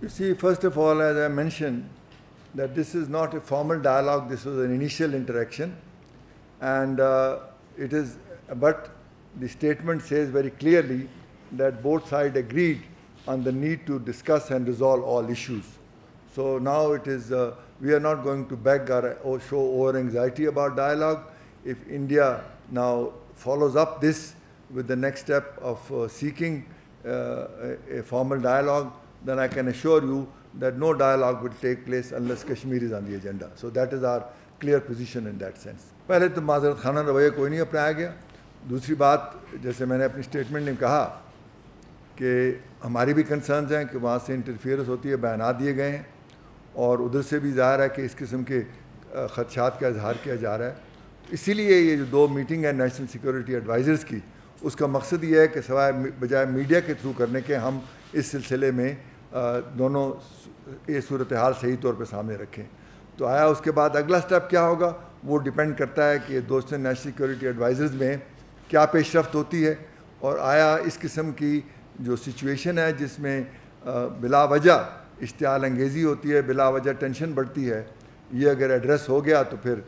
You see, first of all, as I mentioned, that this is not a formal dialogue, this was an initial interaction. And but the statement says very clearly that both sides agreed on the need to discuss and resolve all issues. So now it is, we are not going to beg or show over anxiety about dialogue. If India now follows up this with the next step of seeking a formal dialogue, then I can assure you that no dialogue will take place unless Kashmir is on the agenda. So that is our clear position in that sense. پہلے تو معذرت خانہ رویہ کوئی نہیں اپنایا گیا. دوسری بات, جیسے میں نے اپنی اسٹیٹمنٹ میں کہا کہ ہماری بھی کنسرنز ہیں کہ وہاں سے انٹرفیئرنس ہوتی ہے, بیانات دیے گئے ہیں, اور ادھر سے بھی ظاہر ہے کہ اس قسم کے خدشات کا اظہار کیا جا رہا ہے. اسی لیے یہ جو 2 میٹنگ ہے نیشنل سیکورٹی ایڈوائزرز کی, اس کا مقصد یہ ہے کہ سوائے بجائے میڈیا کے تھرو کرنے کے ہم اس سلسلے میں دونوں یہ صورتحال صحیح طور پہ سامنے رکھیں. تو آیا اس کے بعد اگلا سٹیپ کیا ہوگا, وہ ڈیپینڈ کرتا ہے کہ دوستوں نیشنل سیکورٹی ایڈوائزرز میں کیا پیش رفت ہوتی ہے, اور آیا اس قسم کی جو سچویشن ہے جس میں بلا وجہ اشتعال انگیزی ہوتی ہے, بلا وجہ ٹینشن بڑھتی ہے, یہ اگر ایڈریس ہو گیا تو پھر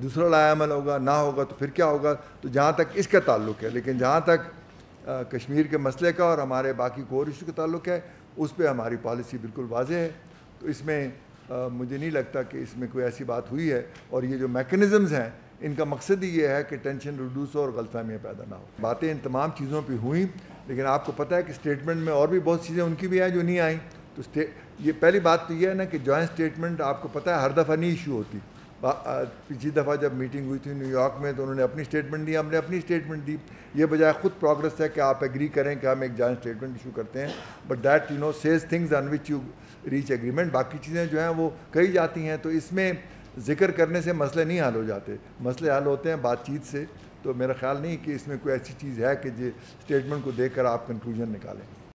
دوسرا لایا عمل ہوگا, نہ ہوگا تو پھر کیا ہوگا. تو جہاں تک اس کا تعلق ہے, لیکن جہاں تک کشمیر کے مسئلے کا اور ہمارے باقی کور ایشو کا تعلق ہے, اس پہ ہماری پالیسی بالکل واضح ہے. تو اس میں مجھے نہیں لگتا کہ اس میں کوئی ایسی بات ہوئی ہے, اور یہ جو میکنزمز ہیں ان کا مقصد ہی یہ ہے کہ ٹینشن ریڈیوس ہو اور غلط فہمیاں پیدا نہ ہو. باتیں ان تمام چیزوں پہ ہوئیں, لیکن آپ کو پتہ ہے کہ اسٹیٹمنٹ میں اور بھی بہت چیزیں ان کی بھی ہیں جو نہیں آئیں. تو یہ پہلی بات تو یہ ہے نا کہ جوائنٹ اسٹیٹمنٹ آپ کو پتہ ہے ہر دفعہ نہیں ایشو ہوتی. پچھلی دفعہ جب میٹنگ ہوئی تھی نیو یارک میں تو انہوں نے اپنی اسٹیٹمنٹ دی, ہم نے اپنی اسٹیٹمنٹ دی. یہ بجائے خود پروگرس ہے کہ آپ ایگری کریں کہ ہم ایک جوائنٹ اسٹیٹمنٹ ایشو کرتے ہیں, but that says things on which you reach agreement. باقی چیزیں جو ہیں وہ کہی جاتی ہیں, تو اس میں ذکر کرنے سے مسئلے نہیں حل ہو جاتے, مسئلے حل ہوتے ہیں بات چیت سے. تو میرا خیال نہیں کہ اس میں کوئی ایسی چیز ہے کہ جو اسٹیٹمنٹ کو دیکھ کر آپ کنکلوژن نکالیں.